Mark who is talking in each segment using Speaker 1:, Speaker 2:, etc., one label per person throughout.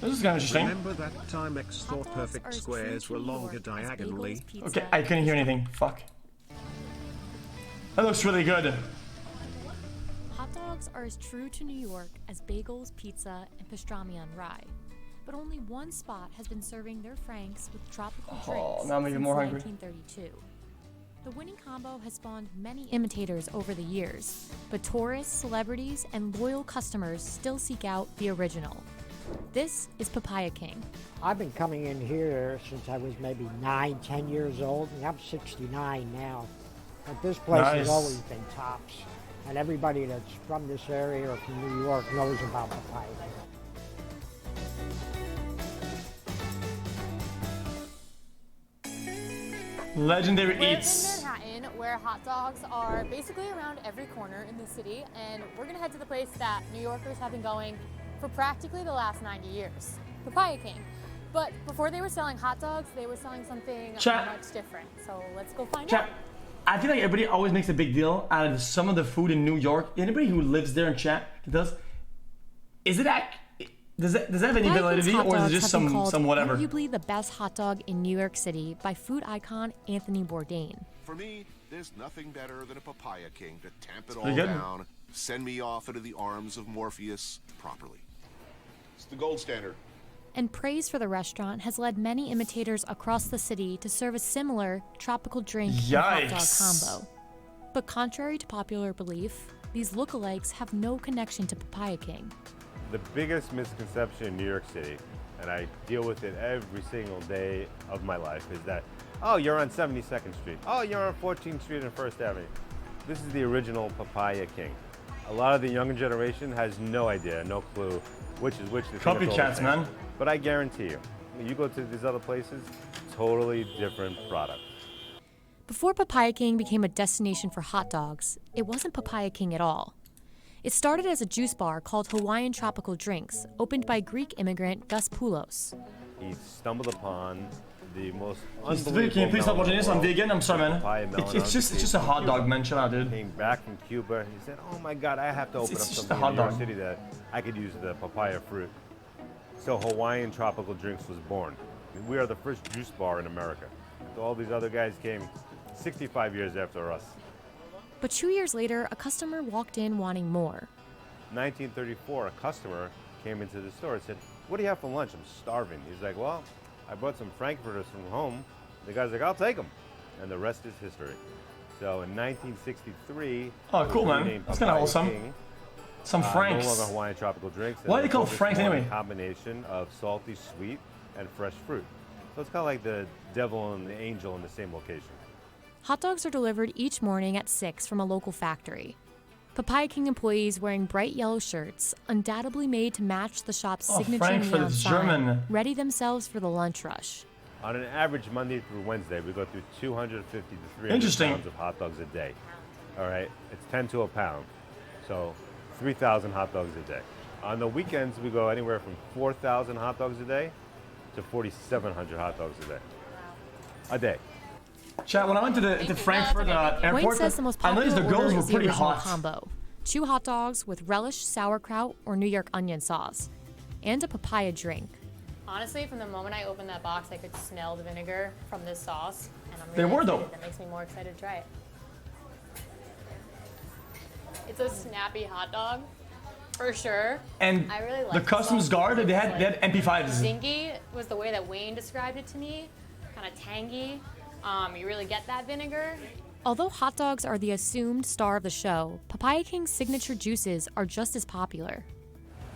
Speaker 1: This is kind of interesting.
Speaker 2: Remember that time X thought perfect squares were longer diagonally?
Speaker 1: Okay, I couldn't hear anything. Fuck. That looks really good.
Speaker 3: Hot dogs are as true to New York as bagels, pizza, and pastrami on rye. But only one spot has been serving their franks with tropical drinks
Speaker 1: now I'm even
Speaker 3: since
Speaker 1: more hungry.
Speaker 3: 1932. The winning combo has spawned many imitators over the years, but tourists, celebrities, and loyal customers still seek out the original. This is Papaya King.
Speaker 4: I've been coming in here since I was maybe 9, 10 years old, and I'm 69 now. But this place has always been tops, and everybody that's from this area or from New York knows about Papaya King.
Speaker 1: Legendary
Speaker 5: We're
Speaker 1: Eats.
Speaker 5: in Manhattan, where hot dogs are basically around every corner in the city, and we're gonna head to the place that New Yorkers have been going for practically the last 90 years, Papaya King. But before they were selling hot dogs, they were selling something much different. So let's go find out.
Speaker 1: I feel like everybody always makes a big deal out of some of the food in New York. Anybody who lives there in chat can tell us, is it does that have any validity, or is it just some whatever?
Speaker 3: Arguably the best hot dog in New York City by food icon Anthony Bourdain.
Speaker 6: For me, there's nothing better than a Papaya King to tamp it all
Speaker 1: good.
Speaker 6: down, send me off into the arms of Morpheus properly. It's the gold standard.
Speaker 3: And praise for the restaurant has led many imitators across the city to serve a similar tropical drink and hot dog combo. But contrary to popular belief, these lookalikes have no connection to Papaya King.
Speaker 7: The biggest misconception in New York City, and I deal with it every single day of my life, is that, oh, you're on 72nd Street. Oh, you're on 14th Street and 1st Avenue. This is the original Papaya King. A lot of the younger generation has no idea, no clue which is which.
Speaker 1: Copycats, man.
Speaker 7: But I guarantee you, you go to these other places, totally different product.
Speaker 3: Before Papaya King became a destination for hot dogs, it wasn't Papaya King at all. It started as a juice bar called Hawaiian Tropical Drinks, opened by Greek immigrant Gus Poulos.
Speaker 7: He stumbled upon the most
Speaker 1: Can you please stop watching this? I'm vegan. I'm sorry, man. It's just a hot dog, man. Chill out, dude.
Speaker 7: Came back from Cuba. He said, "Oh my God, I have to open up something in New York City that I could use the papaya fruit." So Hawaiian Tropical Drinks was born. We are the first juice bar in America. So all these other guys came 65 years after us.
Speaker 3: But 2 years later, a customer walked in wanting more.
Speaker 7: 1934, a customer came into the store and said, "What do you have for lunch? I'm starving." He's like, "Well, I brought some frankfurters from home." The guy's like, "I'll take them." And the rest is history. So in 1963...
Speaker 1: Oh, cool, man. That's kind of awesome. Some Franks.
Speaker 7: No longer Hawaiian Tropical Drinks.
Speaker 1: Why are they called Franks anyway?
Speaker 7: A combination of salty, sweet, and fresh fruit. So it's kind of like the devil and the angel in the same location.
Speaker 3: Hot dogs are delivered each morning at 6 from a local factory. Papaya King employees wearing bright yellow shirts, undoubtedly made to match the shop's signature neon sign, ready themselves for the lunch rush.
Speaker 7: On an average Monday through Wednesday, we go through 250 to 300 pounds of hot dogs a day. All right, it's 10 to a pound, so 3,000 hot dogs a day. On the weekends, we go anywhere from 4,000 hot dogs a day to 4,700 hot dogs a day.
Speaker 1: Chat, when I went to the Frankfurt airport,
Speaker 3: Wayne says the most
Speaker 1: I
Speaker 3: popular
Speaker 1: noticed the girls
Speaker 3: order
Speaker 1: were
Speaker 3: is the
Speaker 1: pretty
Speaker 3: original
Speaker 1: hot.
Speaker 3: combo. 2 hot dogs with relish, sauerkraut, or New York onion sauce, and a papaya drink.
Speaker 5: Honestly, from the moment I opened that box, I could smell the vinegar from this sauce, and I'm
Speaker 1: They
Speaker 5: really
Speaker 1: were,
Speaker 5: excited.
Speaker 1: though.
Speaker 5: That makes me more excited to try it. It's a snappy hot dog, for sure.
Speaker 1: And
Speaker 5: I really like
Speaker 1: the customs guard, they had MP5s.
Speaker 5: Zingy was the way that Wayne described it to me, kind of tangy. You really get that vinegar.
Speaker 3: Although hot dogs are the assumed star of the show, Papaya King's signature juices are just as popular.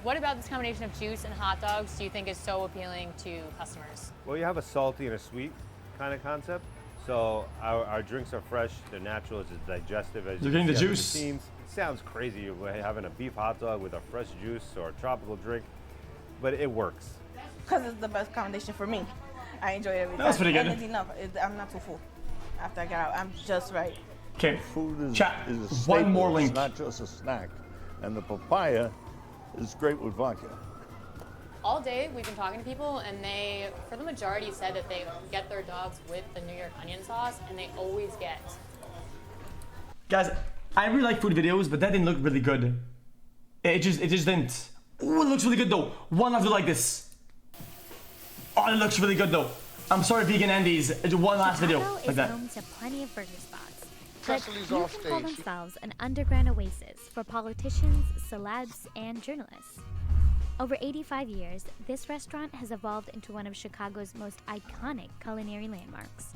Speaker 5: What about this combination of juice and hot dogs do you think is so appealing to customers?
Speaker 7: Well, you have a salty and a sweet kind of concept. So our drinks are fresh, they're natural, it's as digestive as
Speaker 1: You're getting the juice.
Speaker 7: It seems. It sounds crazy having a beef hot dog with a fresh juice or a tropical drink, but it works.
Speaker 8: Because it's the best combination for me. I enjoy it every time.
Speaker 1: That's pretty good.
Speaker 8: And it's enough. I'm not too full. After I get out, I'm just right.
Speaker 1: Okay,
Speaker 9: Food is,
Speaker 1: chat,
Speaker 9: is a staple.
Speaker 1: one more link.
Speaker 9: It's not just a snack. And the papaya is great with vodka.
Speaker 5: All day we've been talking to people, and they, for the majority, said that they get their dogs with the New York onion sauce, and they always get.
Speaker 1: Guys, I really like food videos, but that didn't look really good. It just didn't. Ooh, it looks really good though. One after like this. Oh, it looks really good though. I'm sorry, vegan Andy's. One last video
Speaker 3: Chicago
Speaker 1: like that.
Speaker 3: is home to plenty of burger spots, but few can call themselves an underground oasis for politicians, celebs, and journalists. Over 85 years, this restaurant has evolved into one of Chicago's most iconic culinary landmarks.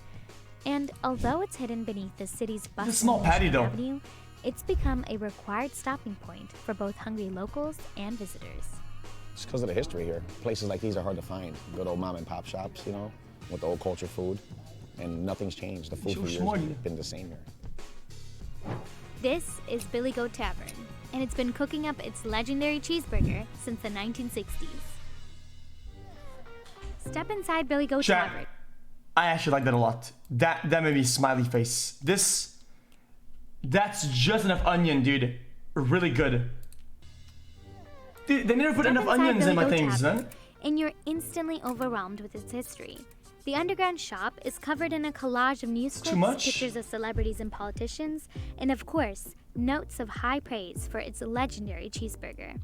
Speaker 3: And although it's hidden beneath the city's bustling Avenue, it's become a required stopping point for both hungry locals and visitors.
Speaker 10: It's because of the history here. Places like these are hard to find. Good old mom and pop shops, you know, with the old culture food. And nothing's changed. The food for years has been the same here.
Speaker 3: This is Billy Goat Tavern, and it's been cooking up its legendary cheeseburger since the 1960s. Step inside Billy Goat Tavern.
Speaker 1: I actually like that a lot. That made me smiley face. That's just enough onion, dude. Really good. Dude, they never put enough onions in my things, man.
Speaker 3: And you're instantly overwhelmed with its history. The underground shop is covered in a collage of news clips, pictures of celebrities and politicians, and of course, notes of high praise for its legendary cheeseburger.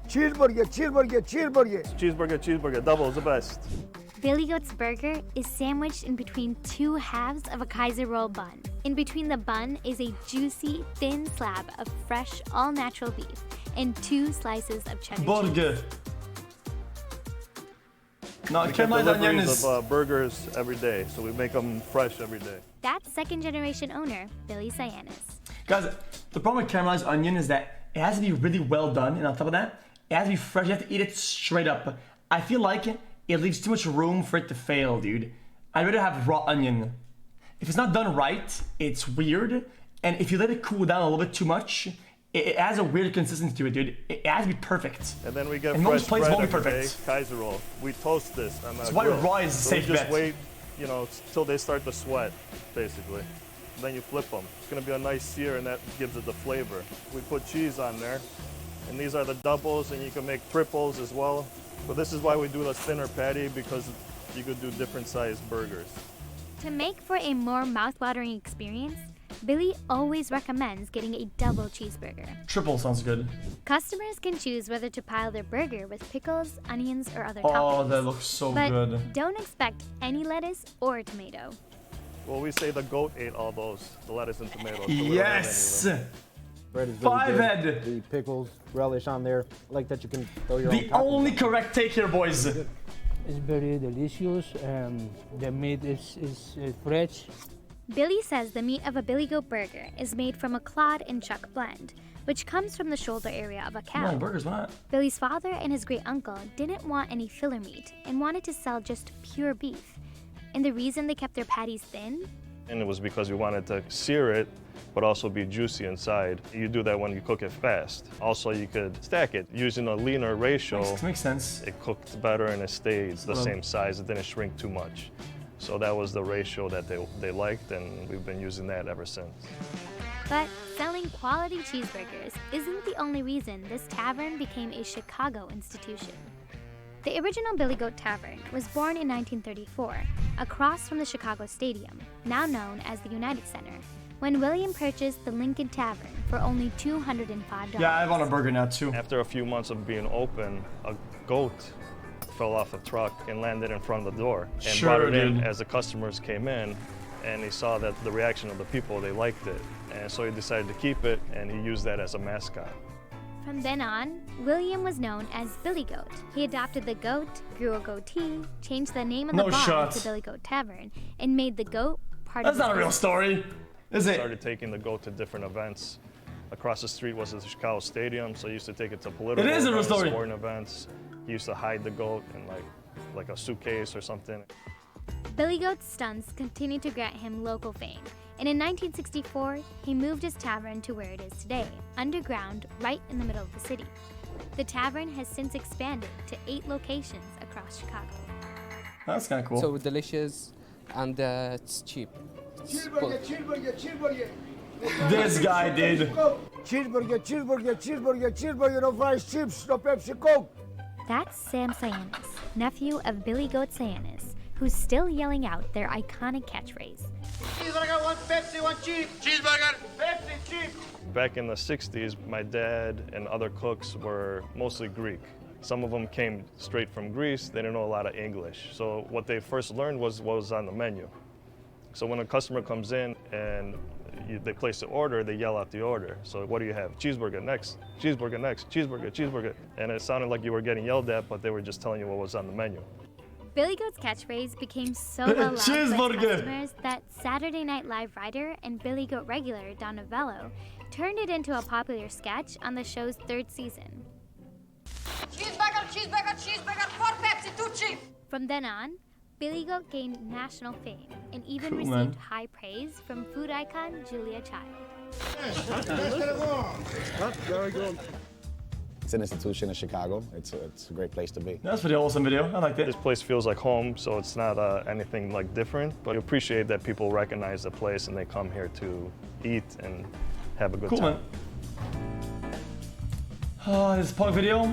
Speaker 11: Cheeseburger, cheeseburger, cheeseburger. Cheeseburger, cheeseburger, double is the best.
Speaker 3: Billy Goat's burger is sandwiched in between two halves of a Kaiser roll bun. In between the bun is a juicy, thin slab of fresh, all-natural beef and 2 slices of cheddar cheese.
Speaker 1: No,
Speaker 11: we get deliveries of burgers every day, so we make them fresh every day.
Speaker 3: That's second-generation owner, Billy Cyanis.
Speaker 1: Guys, the problem with caramelized onion is that it has to be really well done, and on top of that, it has to be fresh. You have to eat it straight up. I feel like it leaves too much room for it to fail, dude. I'd rather have raw onion. If it's not done right, it's weird. And if you let it cool down a little bit too much, it has a weird consistency to it, dude. It has to be perfect.
Speaker 11: And then we get fresh bread every day, Kaiser roll. We toast this on the grill.
Speaker 1: That's why raw is a safe bet.
Speaker 11: We just wait, you know, till they start to sweat, basically. And then you flip them. It's gonna be a nice sear, and that gives it the flavor. We put cheese on there, and these are the doubles, and you can make triples as well. But this is why we do the thinner patty, because you could do different sized burgers.
Speaker 3: To make for a more mouth-watering experience, Billy always recommends getting a double cheeseburger.
Speaker 1: Triple sounds good.
Speaker 3: Customers can choose whether to pile their burger with pickles, onions, or other toppings.
Speaker 1: Oh, that looks so good.
Speaker 3: But don't expect any lettuce or tomato.
Speaker 11: Well, we say the goat ate all those, the lettuce and tomatoes. So
Speaker 1: yes!
Speaker 12: Bread is really
Speaker 1: 5
Speaker 12: good.
Speaker 1: head.
Speaker 12: The pickles, relish on there. I like that you can throw your own
Speaker 1: The only correct take here, boys.
Speaker 13: It's very delicious. The meat is fresh.
Speaker 3: Billy says the meat of a Billy Goat burger is made from a clod and chuck blend, which comes from the shoulder area of a cow.
Speaker 1: No, burgers, what?
Speaker 3: Billy's father and his great uncle didn't want any filler meat and wanted to sell just pure beef. And the reason they kept their patties thin?
Speaker 11: And it was because we wanted to sear it, but also be juicy inside. You do that when you cook it fast. Also, you could stack it using a leaner ratio.
Speaker 1: Makes sense.
Speaker 11: It cooked better and it stayed the same size. It didn't shrink too much. So that was the ratio that they liked, and we've been using that ever since.
Speaker 3: But selling quality cheeseburgers isn't the only reason this tavern became a Chicago institution. The original Billy Goat Tavern was born in 1934 across from the Chicago Stadium, now known as the United Center, when William purchased the Lincoln Tavern for only $205.
Speaker 1: Yeah, I want a burger now too.
Speaker 11: After a few months of being open, a goat fell off a truck and landed in front of the door and brought it in as the customers came in, and he saw that the reaction of the people, they liked it, and so he decided to keep it, and he used that as a mascot.
Speaker 3: From then on, William was known as Billy Goat. He adopted the goat, grew a goatee, changed the name of the bar to Billy Goat Tavern, and made the goat part of
Speaker 1: That's not a real story, is it?
Speaker 11: Started taking the goat to different events. Across the street was the Chicago Stadium, so he used to take it to political events, sporting events. He used to hide the goat in like a suitcase or something.
Speaker 3: Billy Goat's stunts continued to grant him local fame, and in 1964, he moved his tavern to where it is today, underground, right in the middle of the city. The tavern has since expanded to 8 locations across Chicago.
Speaker 1: That's kind of cool.
Speaker 14: So delicious, and it's cheap.
Speaker 11: Cheeseburger,
Speaker 14: cheeseburger,
Speaker 11: cheeseburger.
Speaker 1: This guy did.
Speaker 11: Cheeseburger, cheeseburger, cheeseburger, cheeseburger, no fries, chips, no Pepsi, Coke.
Speaker 3: That's Sam Cyanis, nephew of Billy Goat Cyanis, who's still yelling out their iconic catchphrase.
Speaker 11: Cheeseburger, 1 Pepsi, 1 cheap. Cheeseburger, Pepsi, cheap. Back in the 60s, my dad and other cooks were mostly Greek. Some of them came straight from Greece. They didn't know a lot of English. So what they first learned was what was on the menu. So when a customer comes in and they place the order, they yell out the order. So what do you have? Cheeseburger next, cheeseburger next, cheeseburger, cheeseburger. And it sounded like you were getting yelled at, but they were just telling you what was on the menu.
Speaker 15: Billy Goat's catchphrase became so well loved by customers that Saturday Night Live writer and Billy Goat regular Don Novello turned it into a popular sketch on the show's 3rd season.
Speaker 16: Cheeseburger, cheeseburger, cheeseburger, 4 Pepsi, 2 chips.
Speaker 15: From then on, Billy Goat gained national fame and even
Speaker 1: Cool,
Speaker 15: received
Speaker 1: man.
Speaker 15: high praise from food icon Julia Child.
Speaker 9: Very good.
Speaker 10: It's an institution in Chicago. It's a great place to be.
Speaker 1: That's a pretty awesome video. I like that.
Speaker 11: This place feels like home, so it's not anything like different, but I appreciate that people recognize the place and they come here to eat and have a good
Speaker 1: Cool,
Speaker 11: time.
Speaker 1: man. This punk video,